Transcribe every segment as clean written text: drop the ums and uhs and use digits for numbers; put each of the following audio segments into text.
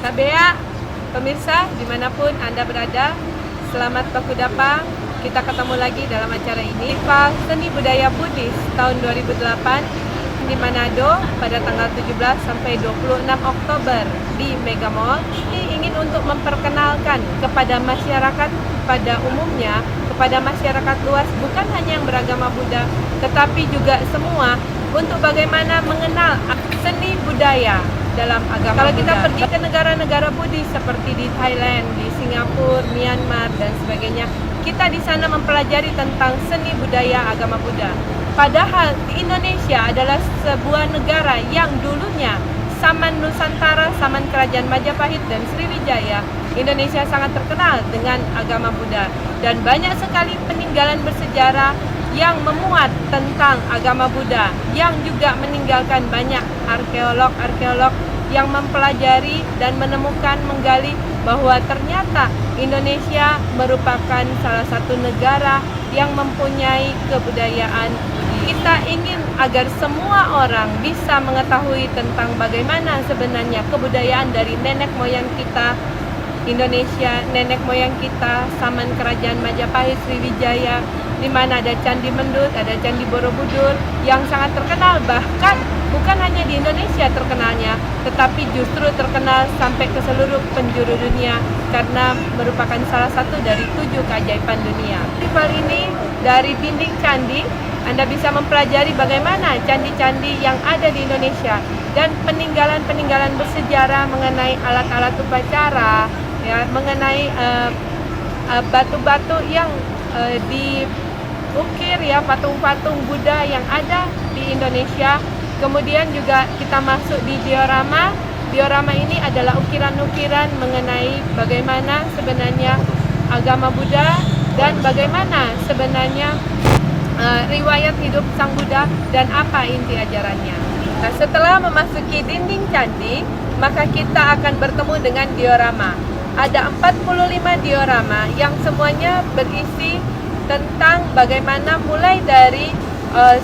Tabea, pemirsa dimanapun Anda berada, selamat Baku Dapa. Kita ketemu lagi dalam acara ini, Festival Seni Budaya Buddhis tahun 2008 di Manado pada tanggal 17 sampai 26 Oktober di Mega Mall. Ini ingin untuk memperkenalkan kepada masyarakat pada umumnya, kepada masyarakat luas, bukan hanya yang beragama Buddha, tetapi juga semua, untuk bagaimana mengenal seni budaya dalam agama. Kalau kita pergi ke negara-negara Buddhis seperti di Thailand, di Singapura, Myanmar dan sebagainya, kita di sana mempelajari tentang seni budaya agama Buddha. Padahal di Indonesia adalah sebuah negara yang dulunya Saman Nusantara, Saman Kerajaan Majapahit dan Sriwijaya, Indonesia sangat terkenal dengan agama Buddha, dan banyak sekali peninggalan bersejarah yang memuat tentang agama Buddha, yang juga meninggalkan banyak arkeolog-arkeolog yang mempelajari dan menemukan, menggali bahwa ternyata Indonesia merupakan salah satu negara yang mempunyai kebudayaan. Kita ingin agar semua orang bisa mengetahui tentang bagaimana sebenarnya kebudayaan dari nenek moyang kita Indonesia, nenek moyang kita Saman Kerajaan Majapahit, Sriwijaya, di mana ada Candi Mendut, ada Candi Borobudur yang sangat terkenal, bahkan bukan hanya di Indonesia terkenalnya, tetapi justru terkenal sampai ke seluruh penjuru dunia karena merupakan salah satu dari 7 keajaiban dunia. Festival ini dari dinding candi, Anda bisa mempelajari bagaimana candi-candi yang ada di Indonesia dan peninggalan-peninggalan bersejarah mengenai alat-alat upacara, ya, mengenai batu-batu yang diukir, ya, patung-patung Buddha yang ada di Indonesia. Kemudian juga kita masuk di diorama. Diorama ini adalah ukiran-ukiran mengenai bagaimana sebenarnya agama Buddha dan bagaimana sebenarnya riwayat hidup Sang Buddha dan apa inti ajarannya. Nah, setelah memasuki dinding candi, maka kita akan bertemu dengan diorama. Ada 45 diorama yang semuanya berisi tentang bagaimana mulai dari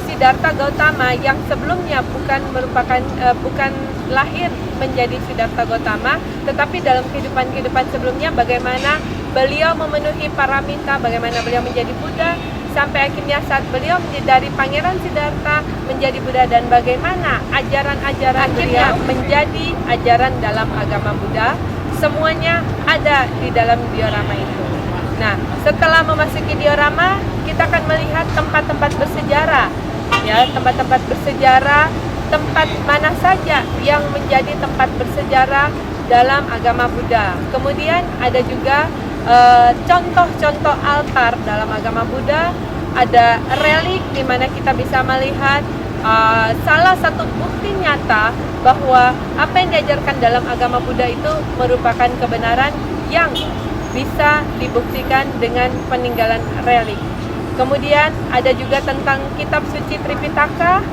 Siddhartha Gautama yang sebelumnya bukan lahir menjadi Siddhartha Gautama, tetapi dalam kehidupan sebelumnya bagaimana beliau memenuhi paramita, bagaimana beliau menjadi Buddha, sampai akhirnya saat beliau dari Pangeran Siddhartha menjadi Buddha, dan bagaimana ajaran-ajaran beliau menjadi ajaran dalam agama Buddha. Semuanya ada di dalam diorama itu. Nah, setelah memasuki diorama, kita akan melihat tempat-tempat bersejarah ya, tempat-tempat bersejarah, tempat mana saja yang menjadi tempat bersejarah dalam agama Buddha. Kemudian ada juga contoh-contoh altar dalam agama Buddha, ada relik di mana kita bisa melihat salah satu bukti nyata bahwa apa yang diajarkan dalam agama Buddha itu merupakan kebenaran yang bisa dibuktikan dengan peninggalan relik. Kemudian ada juga tentang kitab suci Tripitaka,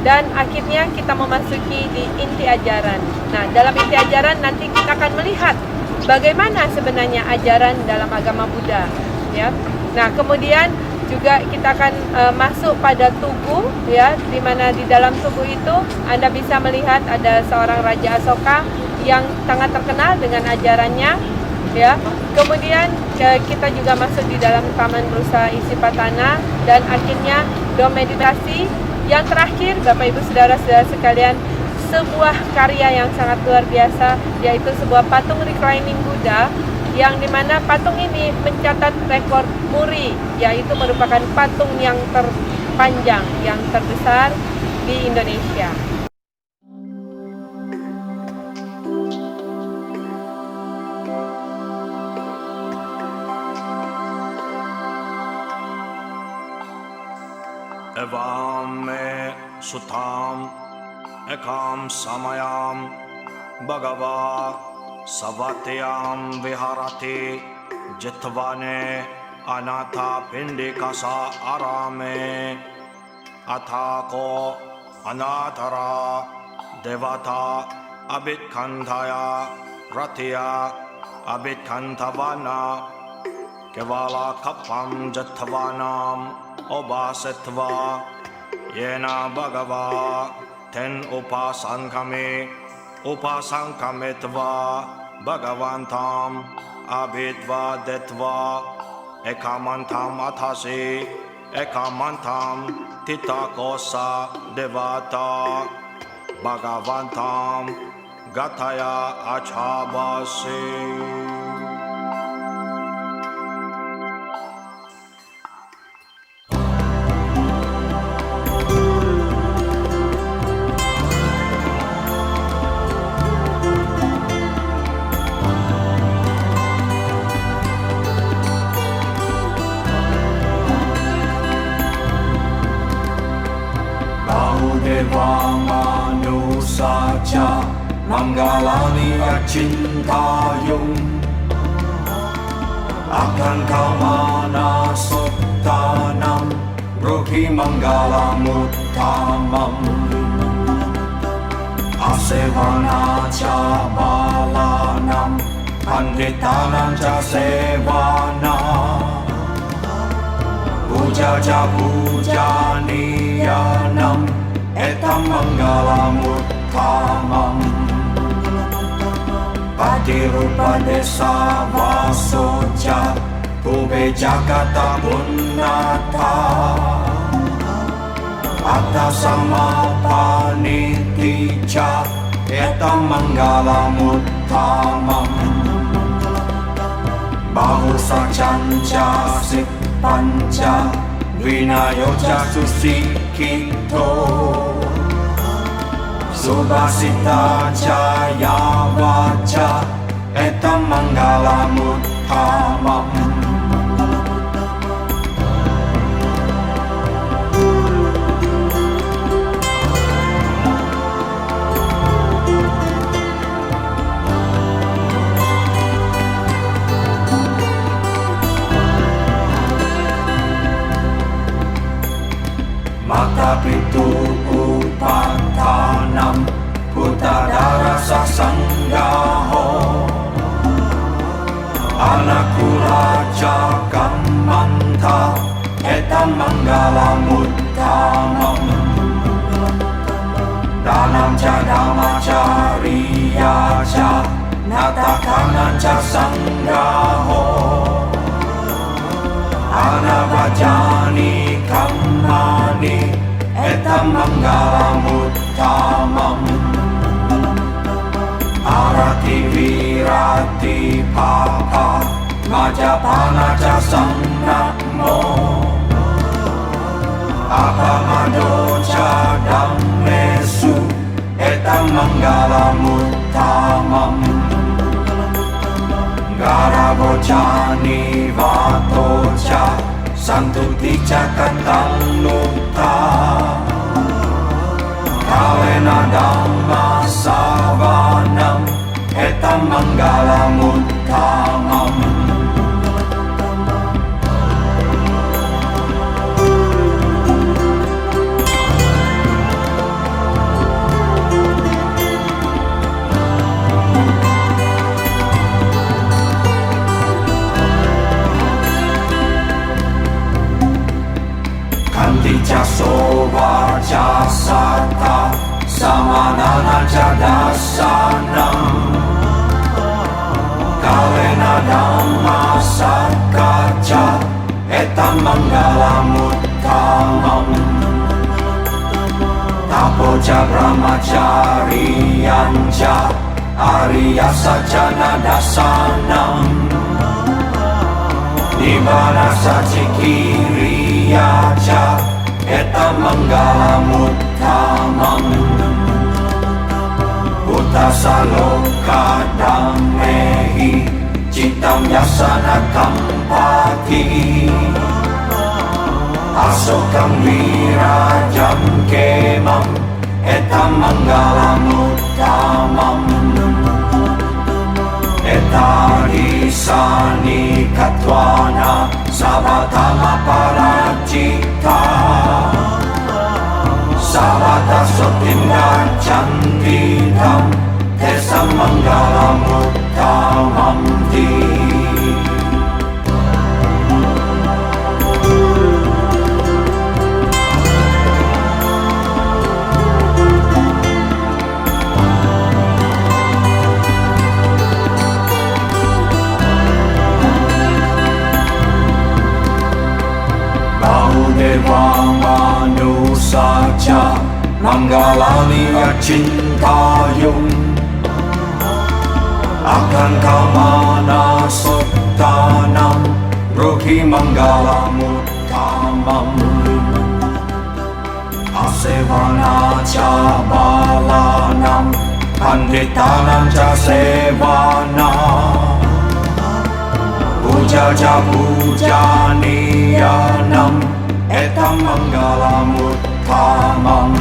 dan akhirnya kita memasuki di inti ajaran. Nah, dalam inti ajaran nanti kita akan melihat bagaimana sebenarnya ajaran dalam agama Buddha, ya. Nah, kemudian juga kita akan masuk pada tugu, ya, di mana di dalam tugu itu Anda bisa melihat ada seorang Raja Asoka yang sangat terkenal dengan ajarannya, ya. Kemudian kita juga masuk di dalam Taman Rusa Isipatana, dan akhirnya dom meditasi. Yang terakhir, Bapak Ibu Saudara-saudara sekalian, sebuah karya yang sangat luar biasa, yaitu sebuah patung reclining Buddha, yang dimana patung ini mencatat rekor muri, yaitu merupakan patung yang terpanjang, yang terbesar di Indonesia. Evame sutam ekam samayam bhagava savatyam viharati jitvane anatha pindikasa arame athako anatara devata abhitkantaya ratya abhitkantavana kevala kapam jitvanam Obasatva yena bhagava ten upasankame upasankametva bhagavantam abhidva detva ekamantam athasi ekamantam titakosa devata bhagavantam gataya achabase. Deva manusaca manggalani acintayung akan kamana suttanam ruhi manggalamuttamam asevana ca balanam panditanam ca sevana puja ca pujaniyanam etam manggalamuttamam patirupa desa vasoja ube jagata punnata atta samapaniticha etam manggalamuttamam bahusacanja sit panca vinayoja susikito subhasita jaya vaca etam manggalamuttamam mata pitu upatanam putadara sasanggaho anakku raja kamanta etam manggalamuttamam danam ca dhamma cariya ca natakanan ca sanggaho anavajani kammani etam manggalamuttamam arati virati papa majapana ca sannamo Apamadocha Dhammesu Etam Mangalamuttamam Garavochani Vatocha Santuticha Katanutta Kalena Dhamma Savanam Etam Mangalamuttamam Kanticha Sova Jasata Samanana Jadasanam Kalena Dhamma Sakacha Etam Mangalamuttamam Tapoja Brahmacharyancha Arya Sajana Dasanam Nibbana Sacikiriyacha Etam Mangalamuttamam Uttasaloka Dhammehi Citam Yasana Kampati Asokam Virajam Kemam Etam Mangalamuttamam Etadisani Katwana Savatama Parajita Savata Sotinda Chantitam Tesam Mangalamuttamam Ti Deva Manusacha Manggalani Acintayum Akan Kamana Suttanam Ruhi Mangalamuttamam Asevana Cha Balanam Panditanam Cha Sevanam Puja Cha Pujaniyanam Etam Mangalamuttamam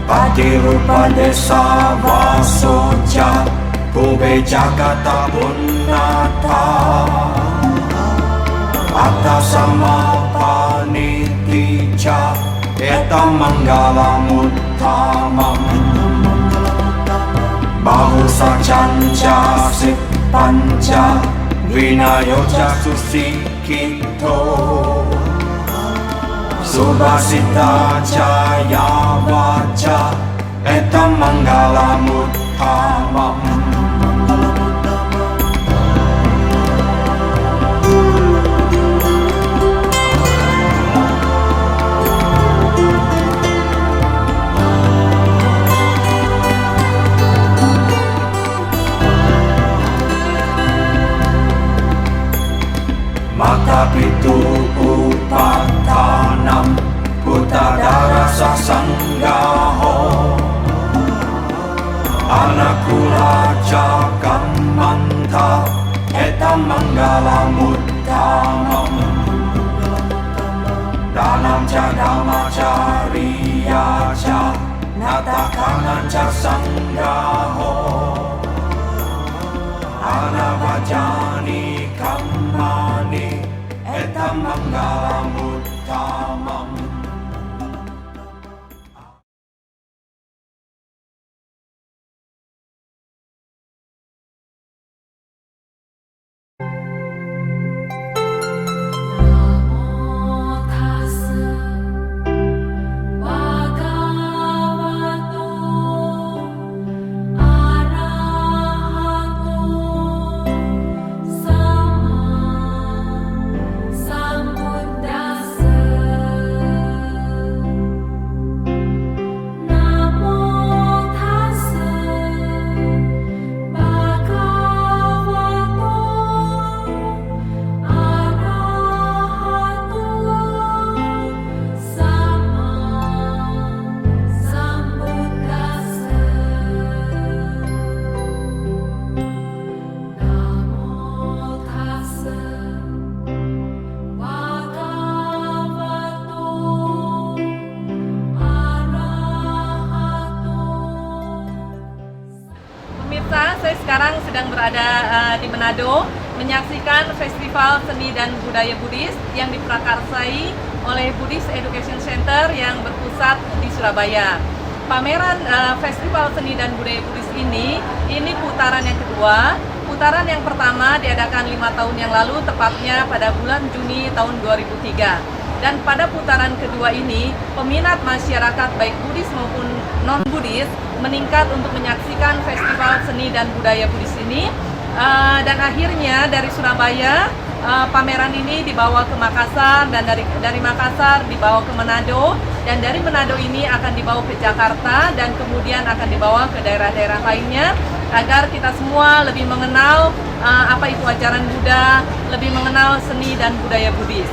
Patirupa Desa Vasoja Kube Jagata Punnata Attasama Paniticha Etam Mangalamuttamam Bahusa Chancha Pancha Vinayocha Susikito Subhasita Jaya Vacha Etam Mangalamuttamam Mata pitu upatanam Utadara sasanggaho Anakula cakamanta Etam Mangalamuttamam Danam Jadama Cariyaca Natakanan Casanggaho Anavajani Kamani Etam Mangalamuttamam Sambuddhasa sekarang sedang berada di Manado menyaksikan Festival Seni dan Budaya Buddhis yang diprakarsai oleh Buddhist Education Center yang berpusat di Surabaya. Pameran Festival Seni dan Budaya Buddhis ini putaran yang kedua. Putaran yang pertama diadakan 5 tahun yang lalu, tepatnya pada bulan Juni tahun 2003. Dan pada putaran kedua ini, peminat masyarakat baik Buddhis maupun non-Buddhis meningkat untuk menyaksikan Festival Seni dan Budaya Buddhis ini. Dan akhirnya dari Surabaya, pameran ini dibawa ke Makassar, dan dari Makassar dibawa ke Manado, dan dari Manado ini akan dibawa ke Jakarta dan kemudian akan dibawa ke daerah-daerah lainnya agar kita semua lebih mengenal apa itu ajaran Buddha, lebih mengenal seni dan budaya Buddhis.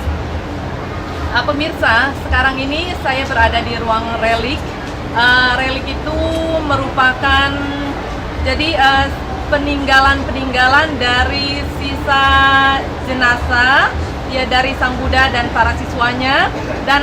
Pemirsa, sekarang ini saya berada di ruang relik. Relik itu merupakan peninggalan-peninggalan dari sisa jenazah ya dari Sang Buddha dan para siswanya, dan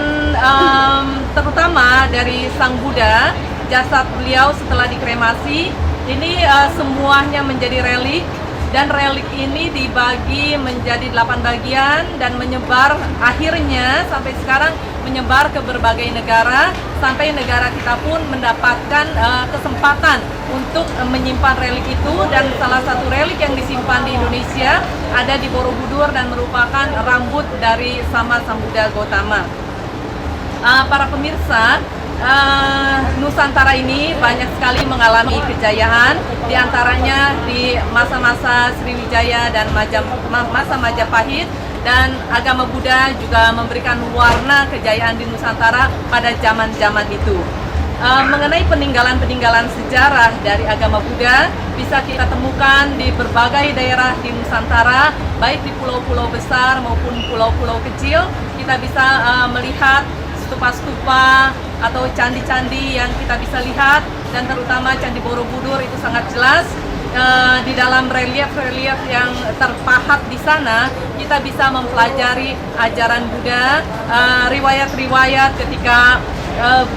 terutama dari Sang Buddha, jasad beliau setelah dikremasi ini semuanya menjadi relik, dan relik ini dibagi menjadi 8 bagian dan menyebar, akhirnya sampai sekarang menyebar ke berbagai negara, sampai negara kita pun mendapatkan kesempatan untuk menyimpan relik itu. Dan salah satu relik yang disimpan di Indonesia ada di Borobudur dan merupakan rambut dari Sama Sambuddha Gautama. Para pemirsa, Nusantara ini banyak sekali mengalami kejayaan, diantaranya di masa-masa Sriwijaya dan masa Majapahit, dan agama Buddha juga memberikan warna kejayaan di Nusantara pada zaman-zaman itu. Mengenai peninggalan-peninggalan sejarah dari agama Buddha bisa kita temukan di berbagai daerah di Nusantara, baik di pulau-pulau besar maupun pulau-pulau kecil. Kita bisa melihat stupa-stupa atau candi-candi yang kita bisa lihat, dan terutama Candi Borobudur itu sangat jelas. Di dalam relief-relief yang terpahat di sana kita bisa mempelajari ajaran Buddha, riwayat-riwayat ketika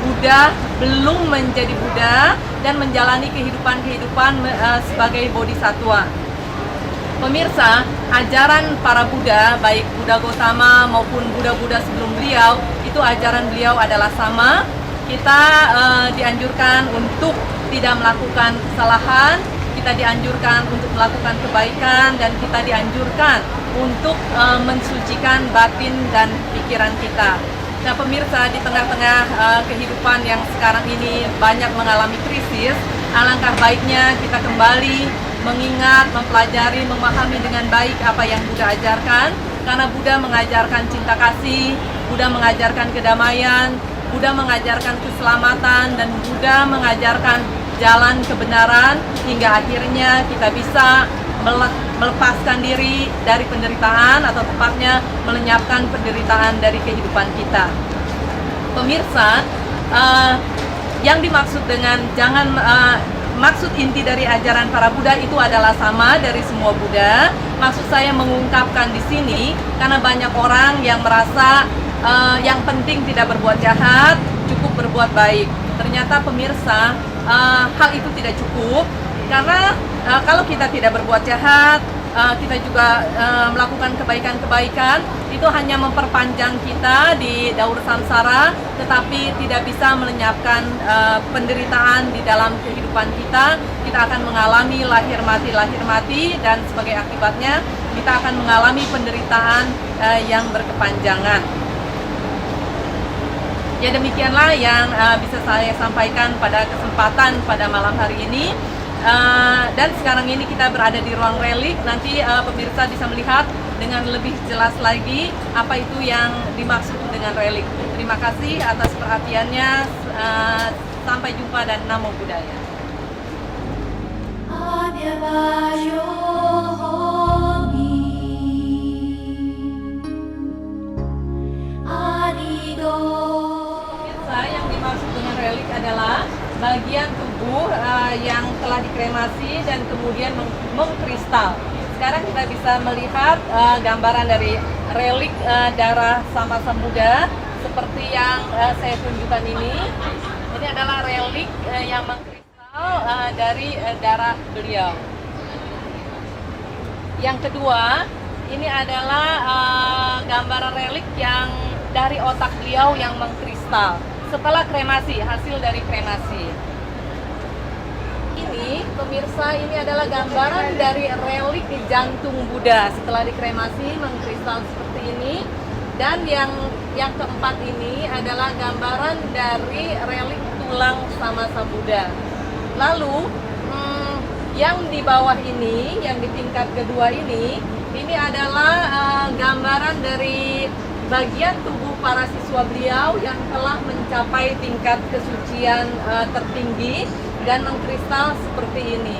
Buddha belum menjadi Buddha dan menjalani kehidupan sebagai bodhisattva. Pemirsa, ajaran para Buddha, baik Buddha Gautama maupun Buddha-Buddha sebelum beliau, itu ajaran beliau adalah sama. Kita dianjurkan untuk tidak melakukan kesalahan, kita dianjurkan untuk melakukan kebaikan, dan kita dianjurkan untuk mensucikan batin dan pikiran kita. Nah pemirsa, di tengah-tengah kehidupan yang sekarang ini banyak mengalami krisis, alangkah baiknya kita kembali mengingat, mempelajari, memahami dengan baik apa yang Buddha ajarkan. Karena Buddha mengajarkan cinta kasih, Buddha mengajarkan kedamaian, Buddha mengajarkan keselamatan, dan Buddha mengajarkan jalan kebenaran, hingga akhirnya kita bisa melepaskan diri dari penderitaan, atau tepatnya melenyapkan penderitaan dari kehidupan kita. Pemirsa, yang dimaksud dengan maksud inti dari ajaran para Buddha itu adalah sama dari semua Buddha. Maksud saya mengungkapkan di sini karena banyak orang yang merasa yang penting tidak berbuat jahat, cukup berbuat baik. Ternyata pemirsa, hal itu tidak cukup, karena kalau kita tidak berbuat jahat, kita juga melakukan kebaikan-kebaikan, itu hanya memperpanjang kita di daur samsara, tetapi tidak bisa melenyapkan penderitaan di dalam kehidupan kita. Kita akan mengalami lahir mati, dan sebagai akibatnya kita akan mengalami penderitaan yang berkepanjangan. Ya, demikianlah yang bisa saya sampaikan pada kesempatan pada malam hari ini. Dan sekarang ini kita berada di ruang relik. Nanti pemirsa bisa melihat dengan lebih jelas lagi apa itu yang dimaksud dengan relik. Terima kasih atas perhatiannya. Sampai jumpa dan Namo Buddhaya. Pemirsa, yang dimaksud dengan relik adalah bagian tubuh yang telah dikremasi dan kemudian mengkristal. Sekarang kita bisa melihat gambaran dari relik darah Sama Sambuddha seperti yang saya tunjukkan ini. Ini adalah relik yang mengkristal dari darah beliau. Yang kedua, ini adalah gambaran relik yang dari otak beliau yang mengkristal setelah kremasi, hasil dari kremasi. Ini pemirsa, ini adalah gambaran dari relik jantung Buddha setelah dikremasi mengkristal seperti ini. Dan yang keempat ini adalah gambaran dari relik tulang Samasa Buddha. Lalu yang di bawah ini, yang di tingkat kedua ini adalah gambaran dari bagian tubuh para siswa beliau yang telah mencapai tingkat kesucian tertinggi dan mengkristal seperti ini.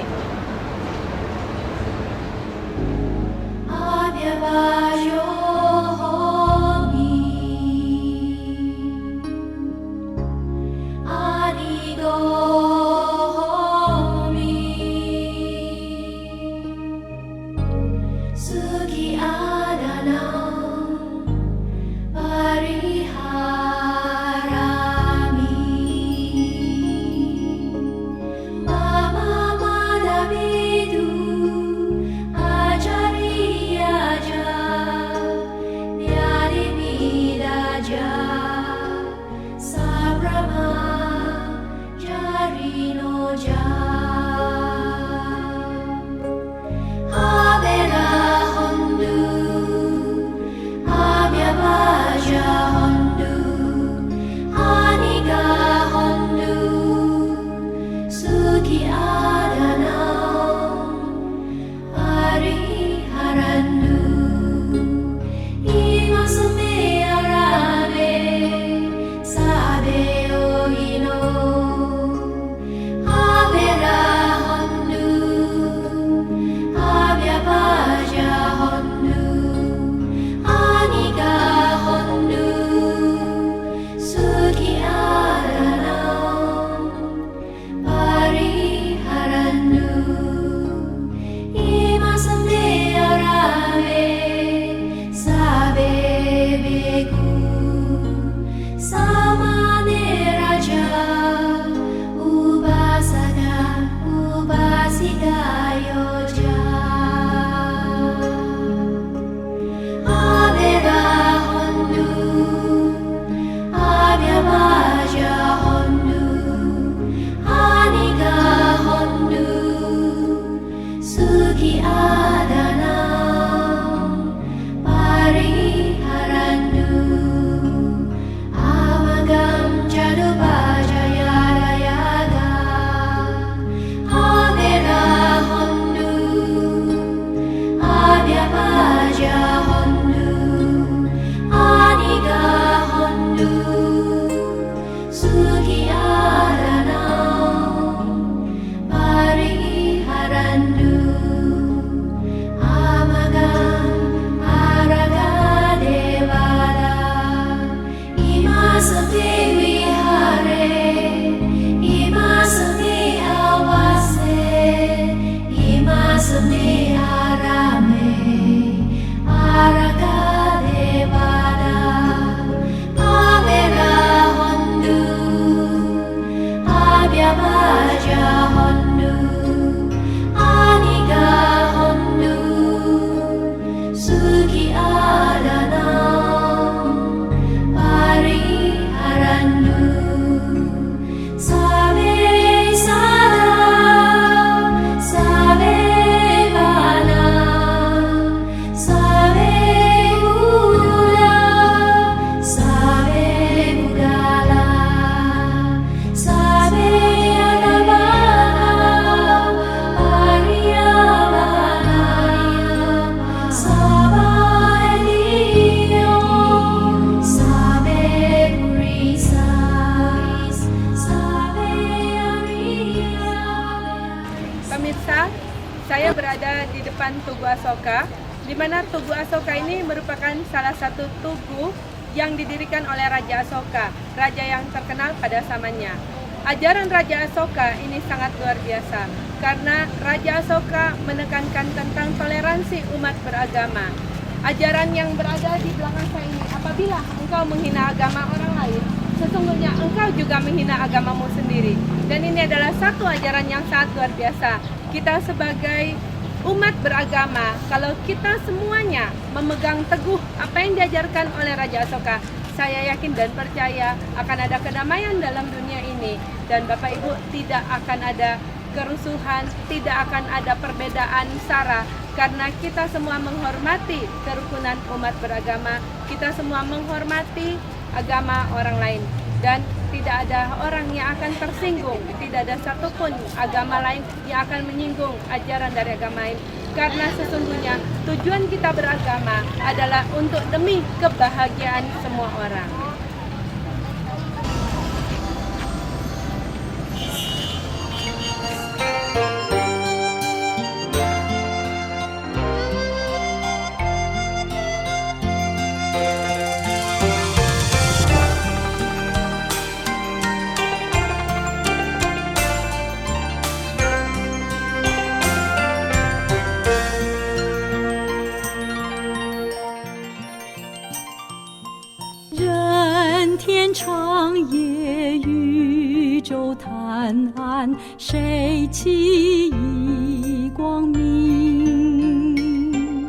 Saya berada di depan Tugu Asoka, di mana Tugu Asoka ini merupakan salah satu tugu yang didirikan oleh Raja Asoka, raja yang terkenal pada zamannya. Ajaran Raja Asoka ini sangat luar biasa, karena Raja Asoka menekankan tentang toleransi umat beragama. Ajaran yang berada di belakang saya ini, apabila engkau menghina agama orang lain, sesungguhnya engkau juga menghina agamamu sendiri. Dan ini adalah satu ajaran yang sangat luar biasa. Kita sebagai umat beragama, kalau kita semuanya memegang teguh apa yang diajarkan oleh Raja Asoka, saya yakin dan percaya akan ada kedamaian dalam dunia ini, dan Bapak Ibu tidak akan ada kerusuhan, tidak akan ada perbedaan sara, karena kita semua menghormati kerukunan umat beragama, kita semua menghormati agama orang lain, dan tidak ada orang yang akan tersinggung, tidak ada satupun agama lain yang akan menyinggung ajaran dari agama lain, karena sesungguhnya tujuan kita beragama adalah untuk demi kebahagiaan semua orang.任天长夜，宇宙探案，谁起一光明？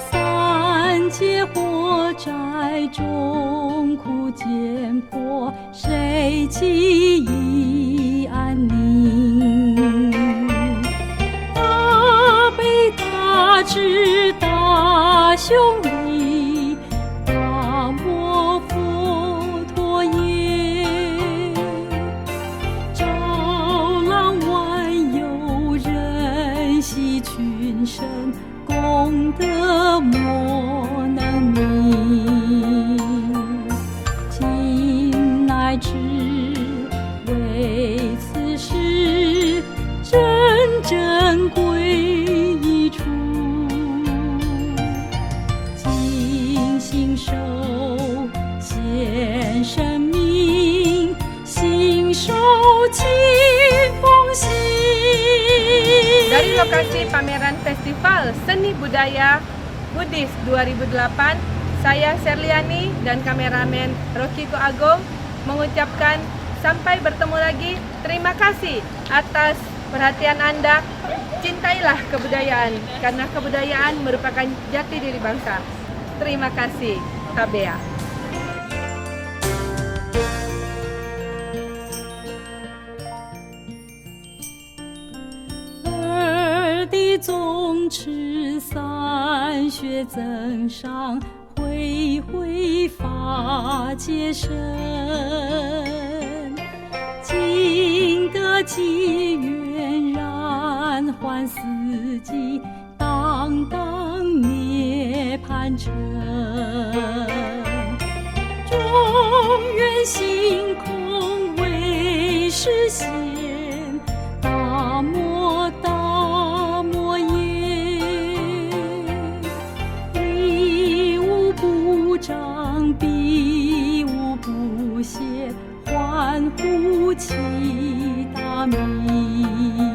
三界火灾中苦艰迫，谁起一安宁？大悲大智大雄力，大摩佛陀耶，照览万有，人系群生，功德莫能名。今乃至为此事，真正归一处，尽心受献生命，信受清风行。 Dari lokasi pameran Festival Seni Budaya Buddhis 2008, saya Serliani dan kameramen Rokiko Agung mengucapkan sampai bertemu lagi. Terima kasih atas perhatian Anda. Cintailah kebudayaan, karena kebudayaan merupakan jati diri bangsa. Terima kasih, Tabea. 宗持三学增上，恢恢法界身，尽得机缘燃欢四季，当当涅槃成。中原星空为实现，大摩大摩耶，礼无不彰，必无不谢，欢呼其大名。